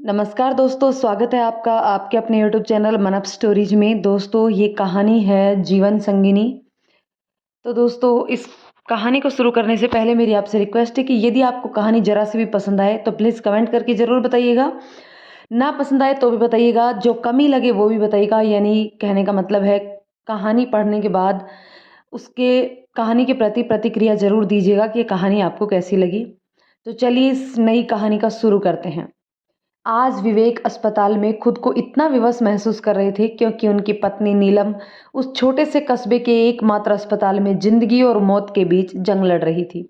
नमस्कार दोस्तों, स्वागत है आपका आपके अपने यूट्यूब चैनल मनप स्टोरीज में। दोस्तों, ये कहानी है जीवन संगिनी। तो दोस्तों, इस कहानी को शुरू करने से पहले मेरी आपसे रिक्वेस्ट है कि यदि आपको कहानी ज़रा सी भी पसंद आए तो प्लीज़ कमेंट करके ज़रूर बताइएगा। ना पसंद आए तो भी बताइएगा, जो कमी लगे वो भी बताइएगा। यानी कहने का मतलब है, कहानी पढ़ने के बाद उसके कहानी के प्रति प्रतिक्रिया ज़रूर दीजिएगा कि ये कहानी आपको कैसी लगी। तो चलिए इस नई कहानी का शुरू करते हैं। आज विवेक अस्पताल में खुद को इतना विवश महसूस कर रहे थे क्योंकि उनकी पत्नी नीलम उस छोटे से कस्बे के एकमात्र अस्पताल में जिंदगी और मौत के बीच जंग लड़ रही थी।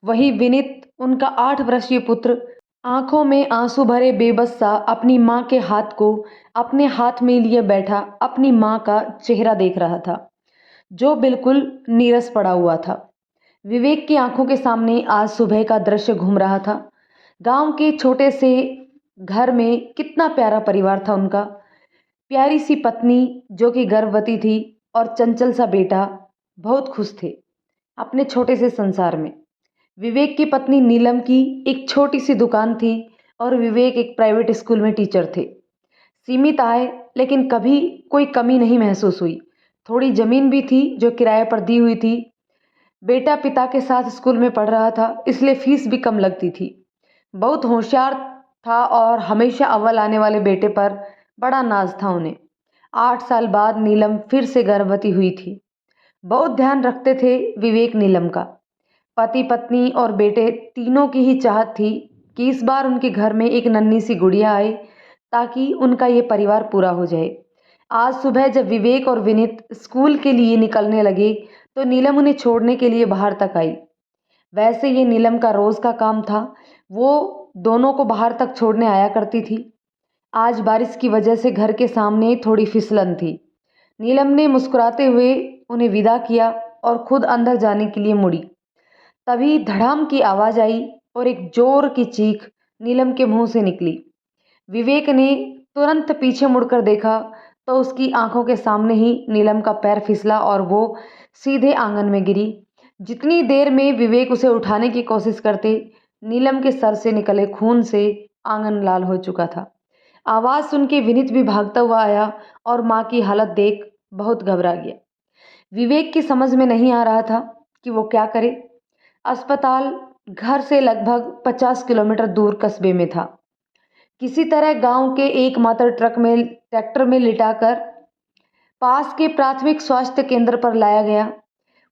वहीं विनीत, उनका 8 वर्षीय पुत्र, आंखों में आंसू भरे बेबस सा अपनी माँ के हाथ को अपने हाथ में लिए बैठा अपनी माँ का चेहरा देख रहा था, जो बिल्कुल नीरस पड़ा हुआ था। विवेक की आंखों के सामने आज सुबह का दृश्य घूम रहा था। गांव के छोटे से घर में कितना प्यारा परिवार था उनका। प्यारी सी पत्नी जो कि गर्भवती थी और चंचल सा बेटा, बहुत खुश थे अपने छोटे से संसार में। विवेक की पत्नी नीलम की एक छोटी सी दुकान थी और विवेक एक प्राइवेट स्कूल में टीचर थे। सीमित आय, लेकिन कभी कोई कमी नहीं महसूस हुई। थोड़ी जमीन भी थी जो किराए पर दी हुई थी। बेटा पिता के साथ स्कूल में पढ़ रहा था, इसलिए फीस भी कम लगती थी। बहुत होशियार था और हमेशा अव्वल आने वाले बेटे पर बड़ा नाज था उन्हें। 8 साल बाद नीलम फिर से गर्भवती हुई थी। बहुत ध्यान रखते थे विवेक नीलम का। पति पत्नी और बेटे तीनों की ही चाहत थी कि इस बार उनके घर में एक नन्ही सी गुड़िया आए, ताकि उनका ये परिवार पूरा हो जाए। आज सुबह जब विवेक और विनीत स्कूल के लिए निकलने लगे तो नीलम उन्हें छोड़ने के लिए बाहर तक आई। वैसे ये नीलम का रोज का काम था। वो दोनों को बाहर तक छोड़ने आया करती थी। आज बारिश की वजह से घर के सामने थोड़ी फिसलन थी। नीलम ने मुस्कुराते हुए उन्हें विदा किया और खुद अंदर जाने के लिए मुड़ी। तभी धड़ाम की आवाज आई और एक जोर की चीख नीलम के मुंह से निकली। विवेक ने तुरंत पीछे मुड़कर देखा तो उसकी आंखों के सामने ही नीलम का पैर फिसला और वो सीधे आंगन में गिरी। जितनी देर में विवेक उसे उठाने की कोशिश करते, नीलम के सर से निकले खून से आंगन लाल हो चुका था। आवाज सुन के विनीत भी भागता हुआ आया और माँ की हालत देख बहुत घबरा गया। विवेक की समझ में नहीं आ रहा था कि वो क्या करे। अस्पताल घर से लगभग 50 किलोमीटर दूर कस्बे में था। किसी तरह गांव के एकमात्र ट्रैक्टर में लिटाकर पास के प्राथमिक स्वास्थ्य केंद्र पर लाया गया।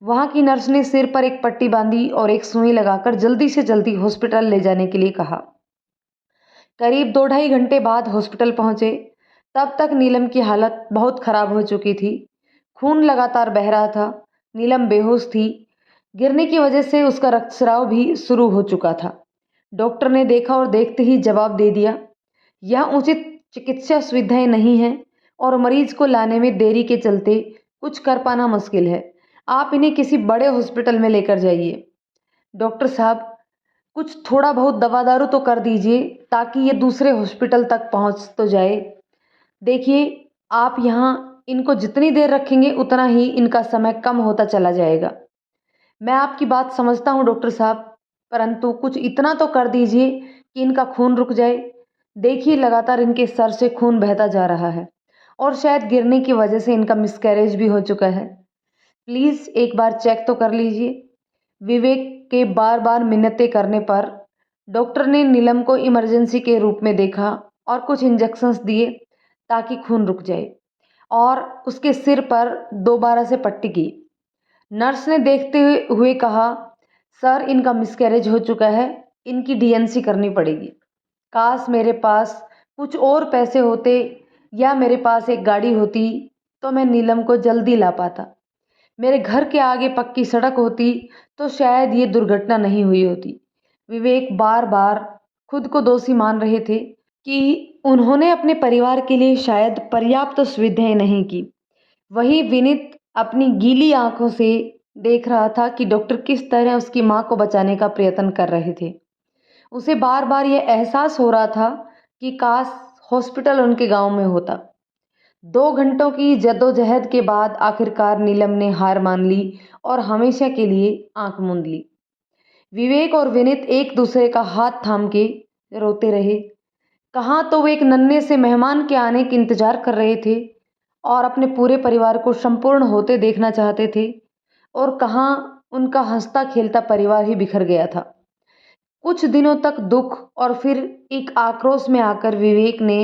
वहां की नर्स ने सिर पर एक पट्टी बांधी और एक सुई लगाकर जल्दी से जल्दी हॉस्पिटल ले जाने के लिए कहा। करीब 2 ढाई घंटे बाद हॉस्पिटल पहुंचे। तब तक नीलम की हालत बहुत खराब हो चुकी थी। खून लगातार बह रहा था। नीलम बेहोश थी। गिरने की वजह से उसका रक्तस्राव भी शुरू हो चुका था। डॉक्टर ने देखा और देखते ही जवाब दे दिया, यह उचित चिकित्सा सुविधाएं नहीं है और मरीज को लाने में देरी के चलते कुछ कर पाना मुश्किल है। आप इन्हें किसी बड़े हॉस्पिटल में लेकर जाइए। डॉक्टर साहब, कुछ थोड़ा बहुत दवा दारू तो कर दीजिए ताकि ये दूसरे हॉस्पिटल तक पहुंच तो जाए। देखिए, आप यहाँ इनको जितनी देर रखेंगे उतना ही इनका समय कम होता चला जाएगा। मैं आपकी बात समझता हूँ डॉक्टर साहब, परंतु कुछ इतना तो कर दीजिए कि इनका खून रुक जाए। देखिए, लगातार इनके सर से खून बहता जा रहा है और शायद गिरने की वजह से इनका मिसकैरेज भी हो चुका है। प्लीज़ एक बार चेक तो कर लीजिए। विवेक के बार बार मिन्नतें करने पर डॉक्टर ने नीलम को इमरजेंसी के रूप में देखा और कुछ इंजेक्शंस दिए ताकि खून रुक जाए और उसके सिर पर दोबारा से पट्टी की। नर्स ने देखते हुए कहा, सर, इनका मिसकैरेज हो चुका है, इनकी डीएनसी करनी पड़ेगी। काश मेरे पास कुछ और पैसे होते या मेरे पास एक गाड़ी होती तो मैं नीलम को जल्दी ला पाता। मेरे घर के आगे पक्की सड़क होती तो शायद ये दुर्घटना नहीं हुई होती। विवेक बार बार खुद को दोषी मान रहे थे कि उन्होंने अपने परिवार के लिए शायद पर्याप्त सुविधाएं नहीं की। वहीं विनीत अपनी गीली आंखों से देख रहा था कि डॉक्टर किस तरह उसकी मां को बचाने का प्रयत्न कर रहे थे। उसे बार बार यह एहसास हो रहा था कि काश हॉस्पिटल उनके गांव में होता। 2 घंटों की जद्दोजहद के बाद आखिरकार नीलम ने हार मान ली और हमेशा के लिए आंख मूंद ली। विवेक और विनीत एक दूसरे का हाथ थाम के रोते रहे। कहाँ तो वे एक नन्हे से मेहमान के आने के इंतजार कर रहे थे और अपने पूरे परिवार को संपूर्ण होते देखना चाहते थे, और कहाँ उनका हंसता खेलता परिवार ही बिखर गया था। कुछ दिनों तक दुख और फिर एक आक्रोश में आकर विवेक ने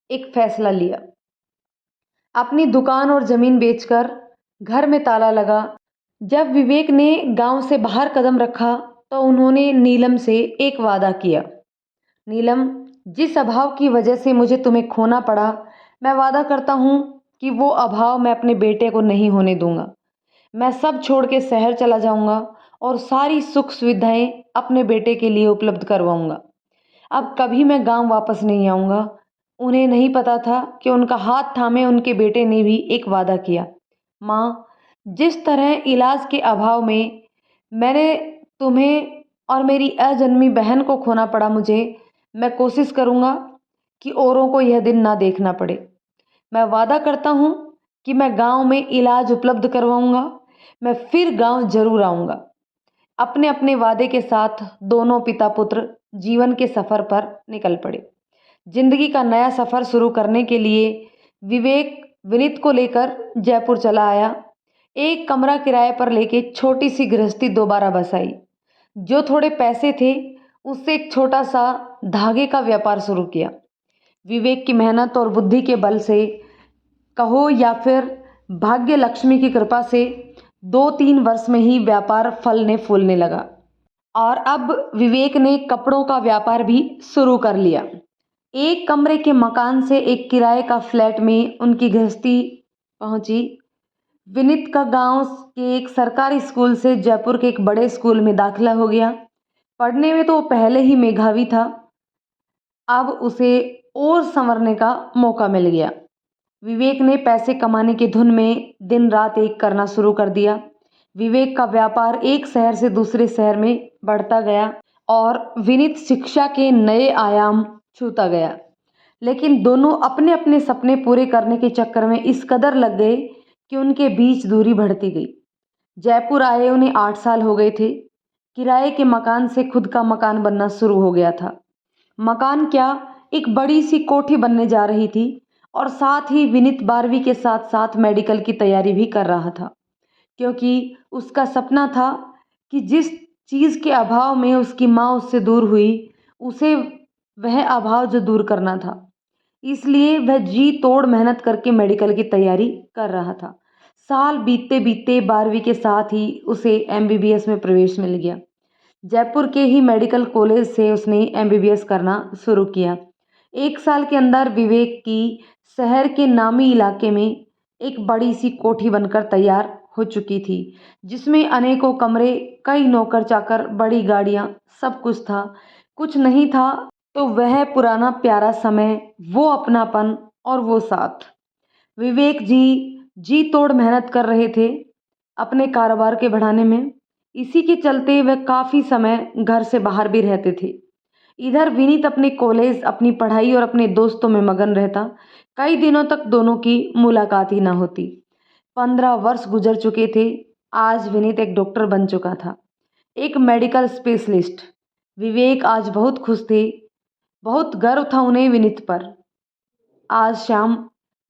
एक फैसला लिया। अपनी दुकान और जमीन बेचकर घर में ताला लगा। जब विवेक ने गांव से बाहर कदम रखा तो उन्होंने नीलम से एक वादा किया। नीलम, जिस अभाव की वजह से मुझे तुम्हें खोना पड़ा, मैं वादा करता हूँ कि वो अभाव मैं अपने बेटे को नहीं होने दूंगा। मैं सब छोड़ के शहर चला जाऊंगा और सारी सुख सुविधाएं अपने बेटे के लिए उपलब्ध करवाऊंगा। अब कभी मैं गांव वापस नहीं आऊंगा। उन्हें नहीं पता था कि उनका हाथ थामे उनके बेटे ने भी एक वादा किया। माँ, जिस तरह इलाज के अभाव में मैंने तुम्हें और मेरी अजन्मी बहन को खोना पड़ा मुझे, मैं कोशिश करूंगा कि औरों को यह दिन ना देखना पड़े। मैं वादा करता हूँ कि मैं गांव में इलाज उपलब्ध करवाऊंगा। मैं फिर गांव जरूर आऊंगा। अपने अपने वादे के साथ दोनों पिता पुत्र जीवन के सफर पर निकल पड़े। जिंदगी का नया सफर शुरू करने के लिए विवेक विनीत को लेकर जयपुर चला आया। एक कमरा किराए पर लेके छोटी सी गृहस्थी दोबारा बसाई। जो थोड़े पैसे थे उससे एक छोटा सा धागे का व्यापार शुरू किया। विवेक की मेहनत और बुद्धि के बल से कहो या फिर भाग्य लक्ष्मी की कृपा से 2-3 वर्ष में ही व्यापार फलने फूलने लगा। और अब विवेक ने कपड़ों का व्यापार भी शुरू कर लिया। एक कमरे के मकान से एक किराए का फ्लैट में उनकी गृहस्थी पहुंची। विनीत का गांव के एक सरकारी स्कूल से जयपुर के एक बड़े स्कूल में दाखिला हो गया। पढ़ने में तो वो पहले ही मेधावी था, अब उसे और संवरने का मौका मिल गया। विवेक ने पैसे कमाने की धुन में दिन रात एक करना शुरू कर दिया। विवेक का व्यापार एक शहर से दूसरे शहर में बढ़ता गया और विनीत शिक्षा के नए आयाम छूता गया। लेकिन दोनों अपने अपने सपने पूरे करने के चक्कर में इस कदर लग गए कि उनके बीच दूरी बढ़ती गई। जयपुर आए उन्हें 8 साल हो गए थे। किराए के मकान से खुद का मकान बनना शुरू हो गया था। मकान क्या, एक बड़ी सी कोठी बनने जा रही थी। और साथ ही विनीत 12वीं के साथ साथ मेडिकल की तैयारी भी कर रहा था, क्योंकि उसका सपना था कि जिस चीज़ के अभाव में उसकी माँ उससे दूर हुई, उसे वह अभाव जो दूर करना था। इसलिए वह जी तोड़ मेहनत करके मेडिकल की तैयारी कर रहा था। साल बीतते बीतते 12वीं के साथ ही उसे एमबीबीएस में प्रवेश मिल गया। जयपुर के ही मेडिकल कॉलेज से उसने एमबीबीएस करना शुरू किया। 1 साल के अंदर विवेक की शहर के नामी इलाके में एक बड़ी सी कोठी बनकर तैयार हो चुकी थी, जिसमें अनेकों कमरे, कई नौकर चाकर, बड़ी गाड़ियां, सब कुछ था। कुछ नहीं था तो वह पुराना प्यारा समय, वो अपनापन और वो साथ। विवेक जी जी तोड़ मेहनत कर रहे थे अपने कारोबार के बढ़ाने में। इसी के चलते वह काफ़ी समय घर से बाहर भी रहते थे। इधर विनीत अपने कॉलेज, अपनी पढ़ाई और अपने दोस्तों में मगन रहता। कई दिनों तक दोनों की मुलाकात ही ना होती। 15 वर्ष गुजर चुके थे। आज विनीत एक डॉक्टर बन चुका था, एक मेडिकल स्पेशलिस्ट। विवेक आज बहुत खुश थे। बहुत गर्व था उन्हें विनीत पर। आज शाम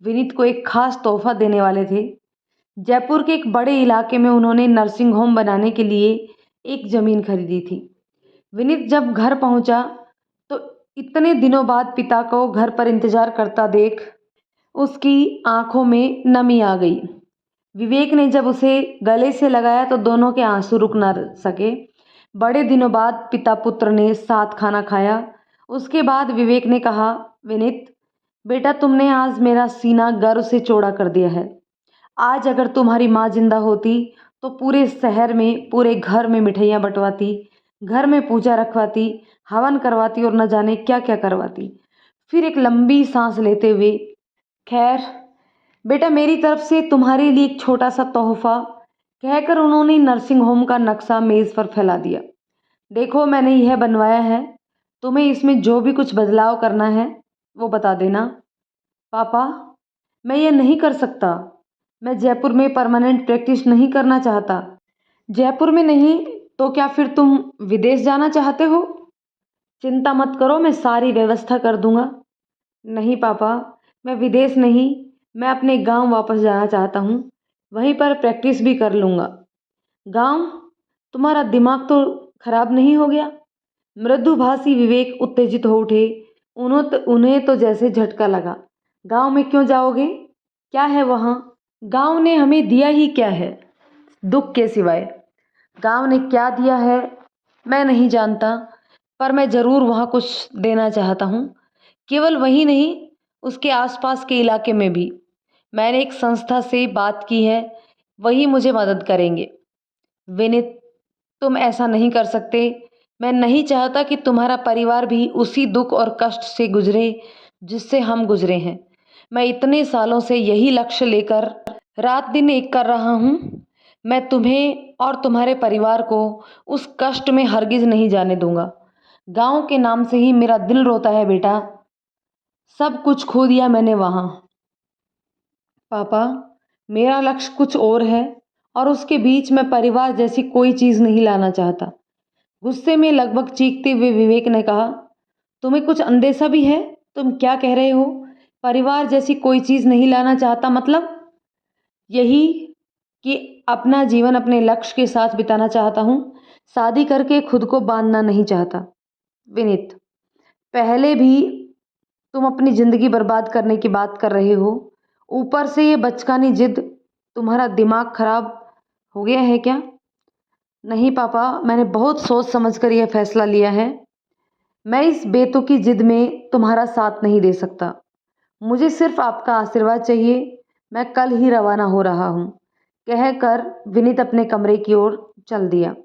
विनीत को एक खास तोहफा देने वाले थे। जयपुर के एक बड़े इलाके में उन्होंने नर्सिंग होम बनाने के लिए एक ज़मीन खरीदी थी। विनीत जब घर पहुंचा तो इतने दिनों बाद पिता को घर पर इंतजार करता देख उसकी आंखों में नमी आ गई। विवेक ने जब उसे गले से लगाया तो दोनों के आंसू रुक ना सके। बड़े दिनों बाद पिता पुत्र ने साथ खाना खाया। उसके बाद विवेक ने कहा, विनीत बेटा, तुमने आज मेरा सीना गर्व से चौड़ा कर दिया है। आज अगर तुम्हारी माँ जिंदा होती तो पूरे शहर में, पूरे घर में मिठाइयाँ बंटवाती, घर में पूजा रखवाती, हवन करवाती और न जाने क्या क्या करवाती। फिर एक लंबी सांस लेते हुए, खैर बेटा, मेरी तरफ से तुम्हारे लिए एक छोटा सा तोहफा, कहकर उन्होंने नर्सिंग होम का नक्शा मेज पर फैला दिया। देखो, मैंने यह बनवाया है। तुम्हें इसमें जो भी कुछ बदलाव करना है वो बता देना। पापा, मैं ये नहीं कर सकता। मैं जयपुर में परमानेंट प्रैक्टिस नहीं करना चाहता। जयपुर में नहीं तो क्या फिर तुम विदेश जाना चाहते हो? चिंता मत करो, मैं सारी व्यवस्था कर दूंगा। नहीं पापा, मैं विदेश नहीं, मैं अपने गांव वापस जाना चाहता हूँ। वहीं पर प्रैक्टिस भी कर लूंगा। गांव? तुम्हारा दिमाग तो खराब नहीं हो गया? मृदुभाषी विवेक उत्तेजित हो उठे। उन्हें तो जैसे झटका लगा। गांव में क्यों जाओगे? क्या है वहां? गांव ने हमें दिया ही क्या है, दुख के सिवाय? गांव ने क्या दिया है मैं नहीं जानता, पर मैं जरूर वहां कुछ देना चाहता हूँ। केवल वही नहीं, उसके आसपास के इलाके में भी। मैंने एक संस्था से बात की है, वही मुझे मदद करेंगे। विनीत, तुम ऐसा नहीं कर सकते। मैं नहीं चाहता कि तुम्हारा परिवार भी उसी दुख और कष्ट से गुजरे जिससे हम गुजरे हैं। मैं इतने सालों से यही लक्ष्य लेकर रात दिन एक कर रहा हूँ। मैं तुम्हें और तुम्हारे परिवार को उस कष्ट में हरगिज नहीं जाने दूंगा। गांव के नाम से ही मेरा दिल रोता है बेटा। सब कुछ खो दिया मैंने वहां। पापा, मेरा लक्ष्य कुछ और है, और उसके बीच मैं परिवार जैसी कोई चीज नहीं लाना चाहता। गुस्से में लगभग चीखते हुए विवेक ने कहा, तुम्हें कुछ अंदेशा भी है? तुम क्या कह रहे हो? परिवार जैसी कोई चीज नहीं लाना चाहता मतलब? यही कि अपना जीवन अपने लक्ष्य के साथ बिताना चाहता हूँ। शादी करके खुद को बांधना नहीं चाहता। विनीत, पहले भी तुम अपनी जिंदगी बर्बाद करने की बात कर रहे हो, ऊपर से ये बचकानी जिद। तुम्हारा दिमाग खराब हो गया है क्या? नहीं पापा, मैंने बहुत सोच समझ कर यह फैसला लिया है। मैं इस बेतुकी जिद में तुम्हारा साथ नहीं दे सकता। मुझे सिर्फ आपका आशीर्वाद चाहिए। मैं कल ही रवाना हो रहा हूँ। कहकर विनीत अपने कमरे की ओर चल दिया।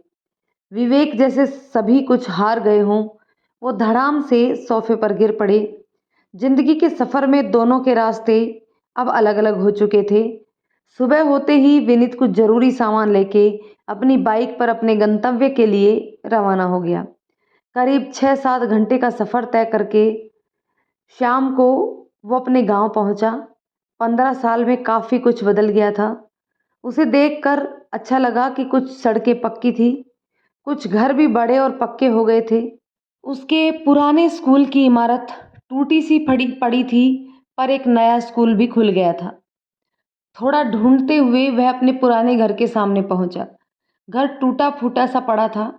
विवेक जैसे सभी कुछ हार गए हों, वो धड़ाम से सोफे पर गिर पड़े। जिंदगी के सफर में दोनों के रास्ते अब अलग अलग हो चुके थे। सुबह होते ही विनीत कुछ जरूरी सामान लेके अपनी बाइक पर अपने गंतव्य के लिए रवाना हो गया। करीब 6-7 घंटे का सफर तय करके शाम को वो अपने गांव पहुंचा। 15 साल में काफी कुछ बदल गया था। उसे देखकर अच्छा लगा कि कुछ सड़कें पक्की थी, कुछ घर भी बड़े और पक्के हो गए थे। उसके पुराने स्कूल की इमारत टूटी सी पड़ी पड़ी थी, पर एक नया स्कूल भी खुल गया था। थोड़ा ढूंढते हुए वह अपने पुराने घर के सामने पहुंचा। घर टूटा फूटा सा पड़ा था।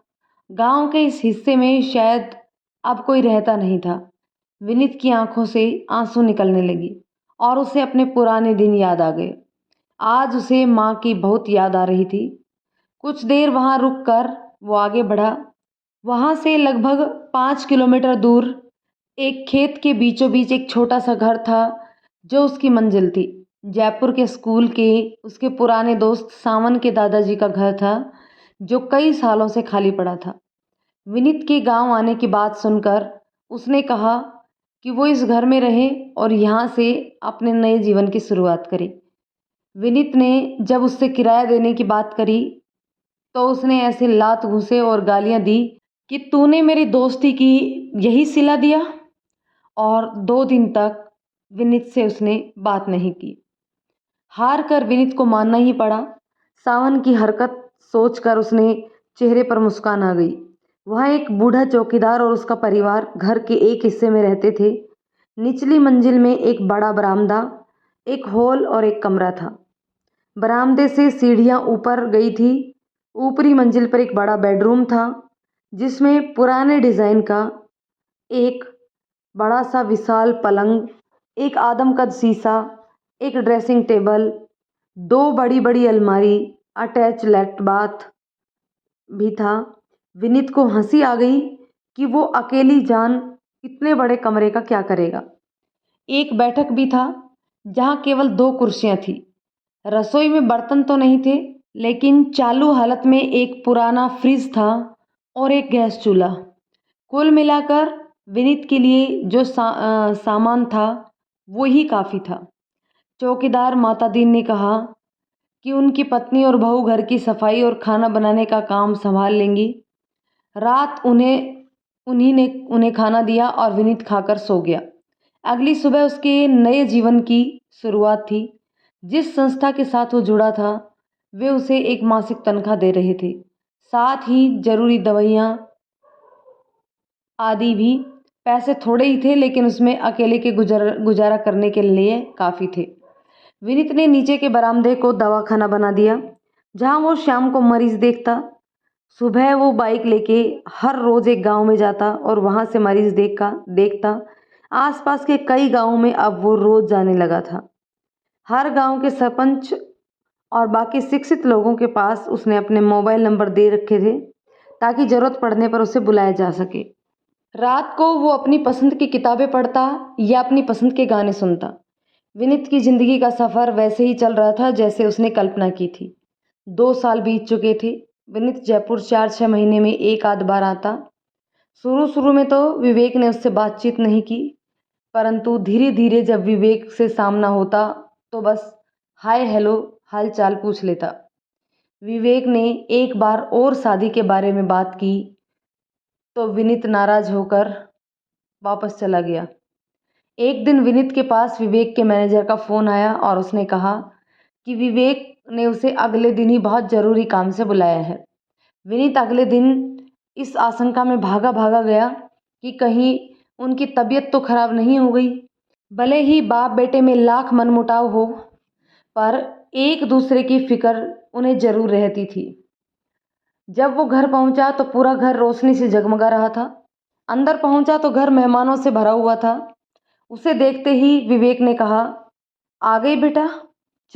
गांव के इस हिस्से में शायद अब कोई रहता नहीं था। विनीत की आंखों से आंसू निकलने लगी और उसे अपने पुराने दिन याद आ गए। आज उसे माँ की बहुत याद आ रही थी। कुछ देर वहां रुक कर वो आगे बढ़ा। वहां से लगभग 5 किलोमीटर दूर एक खेत के बीचों बीच एक छोटा सा घर था, जो उसकी मंजिल थी। जयपुर के स्कूल के उसके पुराने दोस्त सावन के दादाजी का घर था, जो कई सालों से खाली पड़ा था। विनीत के गांव आने की बात सुनकर उसने कहा कि वो इस घर में रहे और यहाँ से अपने नए जीवन की शुरुआत करे। विनीत ने जब उससे किराया देने की बात करी, तो उसने ऐसे लात घूंसे और गालियां दी कि तूने मेरी दोस्ती की यही सिला दिया। और 2 दिन तक विनीत से उसने बात नहीं की। हार कर विनीत को मानना ही पड़ा। सावन की हरकत सोचकर उसने चेहरे पर मुस्कान आ गई। वहाँ एक बूढ़ा चौकीदार और उसका परिवार घर के एक हिस्से में रहते थे। निचली मंजिल में एक बड़ा बरामदा, एक हॉल और एक कमरा था। बरामदे से सीढ़ियां ऊपर गई थी। ऊपरी मंजिल पर एक बड़ा बेडरूम था, जिसमें पुराने डिजाइन का एक बड़ा सा विशाल पलंग, एक आदमकद शीशा, एक ड्रेसिंग टेबल, 2 बड़ी-बड़ी अलमारी, अटैच लेट बाथ भी था। विनीत को हंसी आ गई कि वो अकेली जान इतने बड़े कमरे का क्या करेगा। एक बैठक भी था, जहाँ केवल 2 कुर्सियां थी। रसोई में बर्तन तो नहीं थे, लेकिन चालू हालत में एक पुराना फ्रिज था और एक गैस चूल्हा। कुल मिलाकर विनीत के लिए जो सामान था वो ही काफ़ी था। चौकीदार मातादीन ने कहा कि उनकी पत्नी और बहू घर की सफाई और खाना बनाने का काम संभाल लेंगी। रात उन्हीं ने उन्हें खाना दिया और विनीत खाकर सो गया। अगली सुबह उसके नए जीवन की शुरुआत थी। जिस संस्था के साथ वो जुड़ा था, वे उसे एक मासिक तनख्वाह दे रहे थे, साथ ही जरूरी दवाइयाँ आदि भी। पैसे थोड़े ही थे लेकिन उसमें अकेले के गुजारा करने के लिए काफ़ी थे। विनीत ने नीचे के बरामदे को दवाखाना बना दिया, जहाँ वो शाम को मरीज देखता। सुबह वो बाइक लेके हर रोज एक गांव में जाता और वहां से मरीज देखता। आसपास के कई गांवों में अब वो रोज जाने लगा था। हर गांव के सरपंच और बाकी शिक्षित लोगों के पास उसने अपने मोबाइल नंबर दे रखे थे, ताकि जरूरत पड़ने पर उसे बुलाया जा सके। रात को वो अपनी पसंद की किताबें पढ़ता या अपनी पसंद के गाने सुनता। विनीत की जिंदगी का सफर वैसे ही चल रहा था जैसे उसने कल्पना की थी। 2 साल बीत चुके थे। विनीत जयपुर 4-6 महीने में एक आध बार आता। शुरू शुरू में तो विवेक ने उससे बातचीत नहीं की, परंतु धीरे धीरे जब विवेक से सामना होता तो बस हाय हेलो हाल चाल पूछ लेता। विवेक ने एक बार और शादी के बारे में बात की तो विनीत नाराज होकर वापस चला गया। एक दिन विनीत के पास विवेक के मैनेजर का फ़ोन आया और उसने कहा कि विवेक ने उसे अगले दिन ही बहुत ज़रूरी काम से बुलाया है। विनीत अगले दिन इस आशंका में भागा भागा गया कि कहीं उनकी तबीयत तो खराब नहीं हो गई। भले ही बाप बेटे में लाख मनमुटाव हो, पर एक दूसरे की फिक्र उन्हें जरूर रहती थी। जब वो घर पहुंचा तो पूरा घर रोशनी से जगमगा रहा था। अंदर पहुंचा तो घर मेहमानों से भरा हुआ था। उसे देखते ही विवेक ने कहा, आ गई बेटा,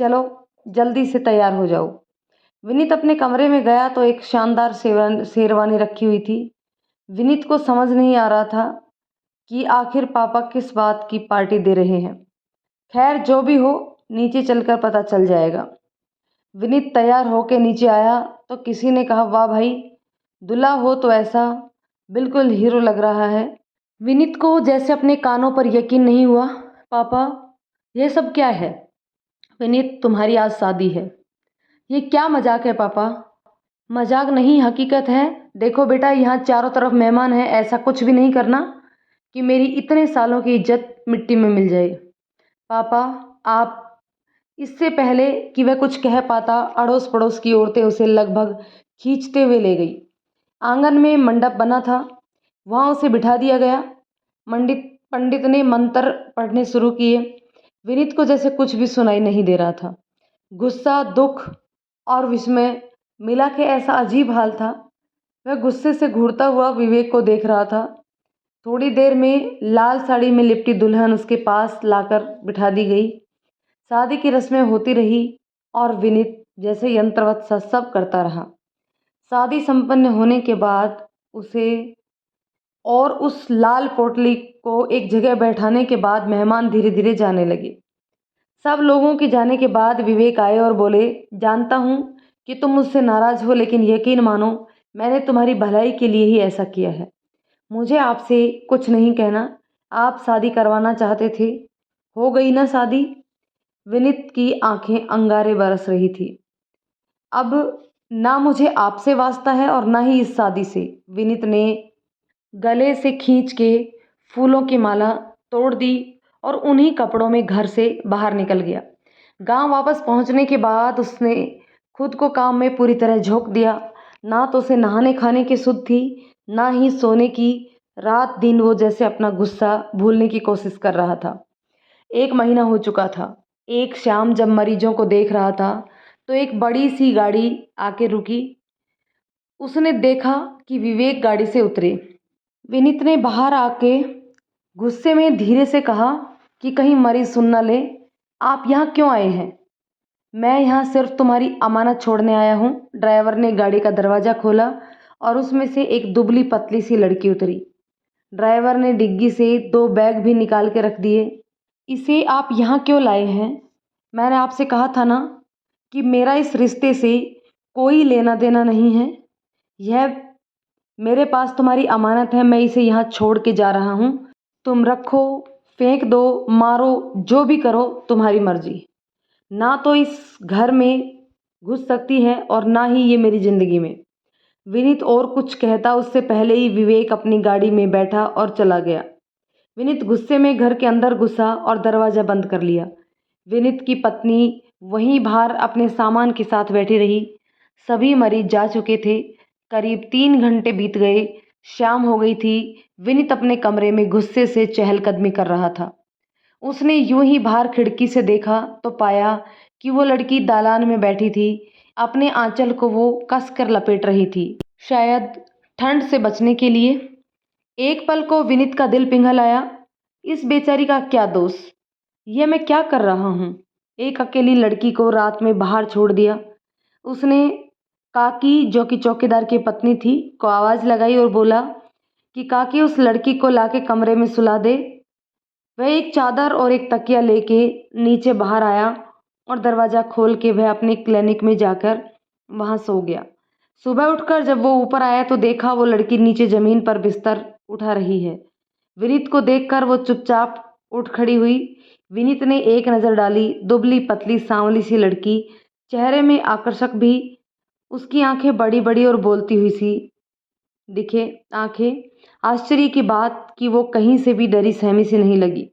चलो जल्दी से तैयार हो जाओ। विनीत अपने कमरे में गया तो एक शानदार शेरवानी रखी हुई थी। विनीत को समझ नहीं आ रहा था कि आखिर पापा किस बात की पार्टी दे रहे हैं। खैर जो भी हो, नीचे चलकर पता चल जाएगा। विनीत तैयार होके नीचे आया तो किसी ने कहा, वाह भाई, दूल्हा हो तो ऐसा बिल्कुल हीरो लग रहा है। विनीत को जैसे अपने कानों पर यकीन नहीं हुआ। पापा, यह सब क्या है? विनीत, तुम्हारी आज शादी है। ये क्या मजाक है पापा? मजाक नहीं, हकीकत है। देखो बेटा, यहाँ चारों तरफ मेहमान हैं, ऐसा कुछ भी नहीं करना कि मेरी इतने सालों की इज्जत मिट्टी में मिल जाए। पापा, आप इससे पहले कि वह कुछ कह पाता, अड़ोस पड़ोस की औरतें उसे लगभग खींचते हुए ले गई। आंगन में मंडप बना था, वहाँ उसे बिठा दिया गया। पंडित ने मंत्र पढ़ने शुरू किए। विनीत को जैसे कुछ भी सुनाई नहीं दे रहा था। गुस्सा, दुख और विस्मय मिला के ऐसा अजीब हाल था। वह गुस्से से घूरता हुआ विवेक को देख रहा था। थोड़ी देर में लाल साड़ी में लिपटी दुल्हन उसके पास लाकर बिठा दी गई। शादी की रस्में होती रही और विनीत जैसे यंत्रवत सा सब करता रहा। शादी संपन्न होने के बाद उसे और उस लाल पोटली को एक जगह बैठाने के बाद मेहमान धीरे धीरे जाने लगे। सब लोगों के जाने के बाद विवेक आए और बोले, जानता हूँ कि तुम मुझसे नाराज हो, लेकिन यकीन मानो मैंने तुम्हारी भलाई के लिए ही ऐसा किया है। मुझे आपसे कुछ नहीं कहना। आप शादी करवाना चाहते थे, हो गई ना शादी। विनीत की आंखें अंगारे बरस रही थी। अब ना मुझे आपसे वास्ता है और ना ही इस शादी से। विनीत ने गले से खींच के फूलों की माला तोड़ दी और उन्हीं कपड़ों में घर से बाहर निकल गया। गांव वापस पहुंचने के बाद उसने खुद को काम में पूरी तरह झोंक दिया। ना तो उसे नहाने खाने की सुध थी, ना ही सोने की। रात दिन वो जैसे अपना गुस्सा भूलने की कोशिश कर रहा था। 1 महीना हो चुका था। एक शाम जब मरीजों को देख रहा था तो एक बड़ी सी गाड़ी आके रुकी। उसने देखा कि विवेक गाड़ी से उतरे। विनीत ने बाहर आके गुस्से में धीरे से कहा कि कहीं मरीज सुन ना ले, आप यहाँ क्यों आए हैं? मैं यहाँ सिर्फ तुम्हारी अमानत छोड़ने आया हूँ। ड्राइवर ने गाड़ी का दरवाज़ा खोला और उसमें से एक दुबली पतली सी लड़की उतरी। ड्राइवर ने डिग्गी से 2 बैग भी निकाल के रख दिए। इसे आप यहाँ क्यों लाए हैं? मैंने आपसे कहा था ना कि मेरा इस रिश्ते से कोई लेना देना नहीं है। यह मेरे पास तुम्हारी अमानत है, मैं इसे यहाँ छोड़ के जा रहा हूँ। तुम रखो, फेंक दो, मारो, जो भी करो तुम्हारी मर्जी। ना तो इस घर में घुस सकती है और ना ही ये मेरी ज़िंदगी में। विनीत और कुछ कहता उससे पहले ही विवेक अपनी गाड़ी में बैठा और चला गया। विनीत गुस्से में घर के अंदर घुसा और दरवाज़ा बंद कर लिया। विनीत की पत्नी वहीं बाहर अपने सामान के साथ बैठी रही। सभी मरीज जा चुके थे। करीब 3 घंटे बीत गए। शाम हो गई थी। विनीत अपने कमरे में गुस्से से चहलकदमी कर रहा था। उसने यूं ही बाहर खिड़की से देखा तो पाया कि वो लड़की दालान में बैठी थी। अपने आंचल को वो कसकर लपेट रही थी, शायद ठंड से बचने के लिए। एक पल को विनीत का दिल पिघल आया। इस बेचारी का क्या दोष? यह मैं क्या कर रहा हूँ? एक अकेली लड़की को रात में बाहर छोड़ दिया। उसने काकी, जो कि चौकीदार की पत्नी थी, को आवाज लगाई और बोला कि काकी उस लड़की को लाके कमरे में सुला दे। वह एक चादर और एक तकिया लेके नीचे बाहर आया और दरवाजा खोल के वह अपने क्लिनिक में जाकर वहां सो गया। सुबह उठकर जब वो ऊपर आया तो देखा वो लड़की नीचे जमीन पर बिस्तर उठा रही है। विनीत को देखकर वो चुपचाप उठ खड़ी हुई। विनीत ने एक नज़र डाली। दुबली पतली सांवली सी लड़की, चेहरे में आकर्षक भी। उसकी आंखें बड़ी बड़ी और बोलती हुई सी दिखे आंखें। आश्चर्य की बात कि वो कहीं से भी डरी सहमी सी नहीं लगी,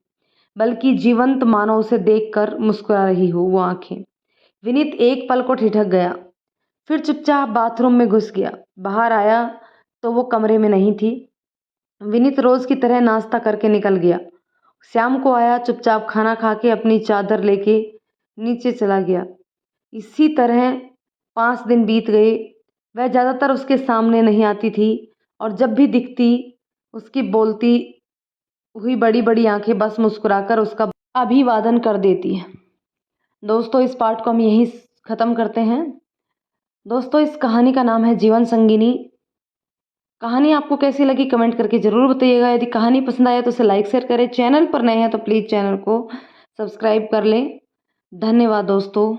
बल्कि जीवंत, मानो उसे देखकर मुस्कुरा रही हो वो आंखें। विनीत एक पल को ठिठक गया, फिर चुपचाप बाथरूम में घुस गया। बाहर आया तो वो कमरे में नहीं थी। विनीत रोज की तरह नाश्ता करके निकल गया। शाम को आया, चुपचाप खाना खा के अपनी चादर लेके नीचे चला गया। इसी तरह 5 दिन बीत गए। वह ज़्यादातर उसके सामने नहीं आती थी और जब भी दिखती, उसकी बोलती हुई बड़ी बड़ी आंखें बस मुस्कुराकर उसका अभिवादन कर देती है। दोस्तों, इस पार्ट को हम यहीं ख़त्म करते हैं। दोस्तों, इस कहानी का नाम है जीवन संगिनी। कहानी आपको कैसी लगी कमेंट करके ज़रूर बताइएगा। यदि कहानी पसंद आए तो उसे लाइक शेयर करें। चैनल पर नए हैं तो प्लीज़ चैनल को सब्सक्राइब कर लें। धन्यवाद दोस्तों।